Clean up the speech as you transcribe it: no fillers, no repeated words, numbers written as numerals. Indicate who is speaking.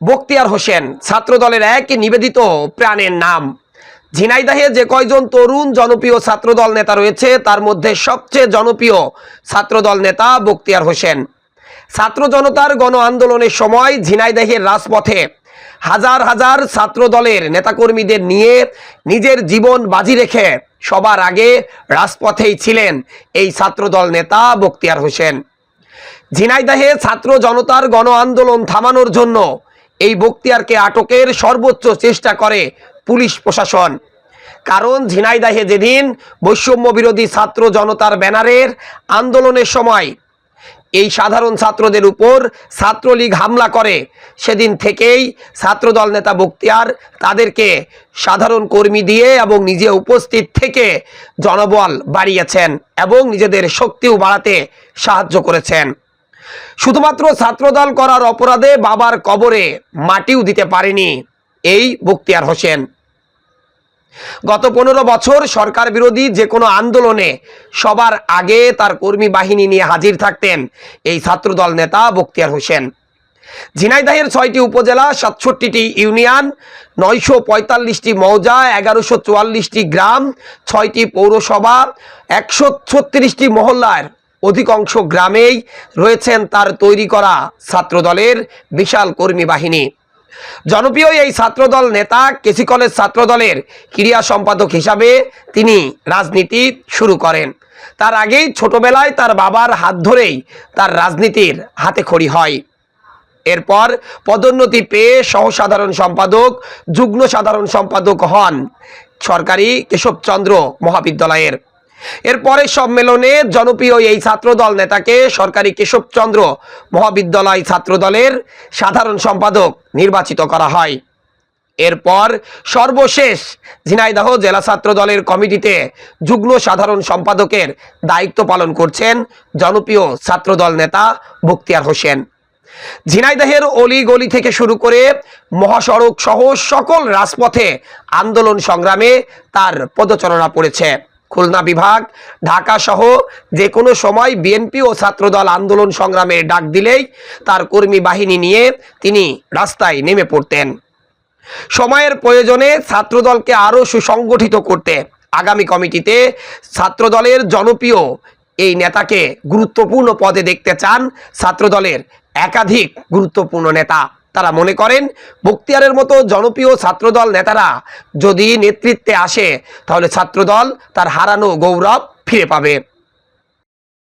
Speaker 1: বখতিয়ার হোসেন ছাত্রদলের এক নিবেদিত প্রাণের নাম। ঝিনাইদহে যে কয়জন তরুণ জনপ্রিয় ছাত্রদল নেতা রয়েছে তার মধ্যে সবচেয়ে জনপ্রিয় ছাত্রদল নেতা বখতিয়ার হোসেন। ছাত্র জনতার গণ আন্দোলনের সময় ঝিনাইদহের রাজপথে হাজার হাজার ছাত্রদলের নেতাকর্মীদের নিয়ে নিজের জীবন বাজি রেখে সবার আগে রাজপথেই ছিলেন এই ছাত্রদল নেতা বখতিয়ার হোসেন। ঝিনাইদহে ছাত্র জনতার গণ আন্দোলন থামানোর জন্য এই বখতিয়ারকে আটকের সর্বোচ্চ চেষ্টা করে পুলিশ প্রশাসন। কারণ ঝিনাইদহে যেদিন বৈষম্য বিরোধী ছাত্র জনতার ব্যানারের আন্দোলনের সময় এই সাধারণ ছাত্রদের উপর ছাত্রলীগ হামলা করে, সেদিন থেকেই ছাত্রদল নেতা বখতিয়ার তাদেরকে সাধারণ কর্মী দিয়ে এবং নিজে উপস্থিত থেকে জনবল বাড়িয়েছেন এবং নিজেদের শক্তিও বাড়াতে সাহায্য করেছেন। শুধুমাত্র ছাত্রদল করার অপরাধে বাবার কবরে মাটিও দিতে পারেনি এই বখতিয়ার হোসেন। গত 15 বছর সরকার বিরোধী যে কোনো আন্দোলনে সবার আগে তার কর্মী বাহিনী নিয়ে হাজির থাকতেন এই ছাত্রদল নেতা বখতিয়ার হোসেন। ঝিনাইদহের 6টি উপজেলা, 67টি ইউনিয়ন, 945টি মৌজা, 1144টি গ্রাম, 6টি পৌরসভা, 136টি মহল্লার অধিকাংশ গ্রামেই রয়েছেন তার তৈরি করা ছাত্রদলের বিশাল কর্মী বাহিনী। জনপ্রিয় এই ছাত্রদল নেতা কেসি কলেজ ছাত্রদলের ক্রীড়া সম্পাদক হিসাবে তিনি রাজনীতি শুরু করেন। তার আগেই ছোটবেলায় তার বাবার হাত ধরেই তার রাজনীতির হাতেখড়ি হয়। এরপর পদোন্নতি পেয়ে সহসাধারণ সম্পাদক, যুগ্ম সাধারণ সম্পাদক হন সরকারি কেশবচন্দ্র মহাবিদ্যালয়ের। এরপরে সম্মেলনে জনপ্রিয় এই ছাত্রদল নেতাকে সরকারি কেশবচন্দ্র মহাবিদ্যালয় ছাত্রদলের সাধারণ সম্পাদক নির্বাচিত করা হয়। এরপর সর্বশেষ ঝিনাইদহ জেলা ছাত্রদলের কমিটিতে যুগ্ম সাধারণ সম্পাদকের দায়িত্ব পালন করছেন জনপ্রিয় ছাত্রদল নেতা বখতিয়ার হোসেন। ঝিনাইদহের অলি গলি থেকে শুরু করে মহাসড়ক সহ সকল রাজপথে আন্দোলন সংগ্রামে তার পদচারণা পড়েছে। খুলনা বিভাগ, ঢাকা সহ যে কোনো সময় বিএনপি ও ছাত্রদল আন্দোলন সংগ্রামের ডাক দিলেই তার কর্মী বাহিনী নিয়ে তিনি রাস্তায় নেমে পড়তেন। সময়ের প্রয়োজনে ছাত্রদলকে আরও সুসংগঠিত করতে আগামী কমিটিতে ছাত্রদলের জনপ্রিয় এই নেতাকে গুরুত্বপূর্ণ পদে দেখতে চান ছাত্রদলের একাধিক গুরুত্বপূর্ণ নেতা। তারা মনে করেন বখতিয়ারের মতো জনপ্রিয় ছাত্রদল নেতারা যদি নেতৃত্বে আসে তাহলে ছাত্রদল তার হারানো গৌরব ফিরে পাবে।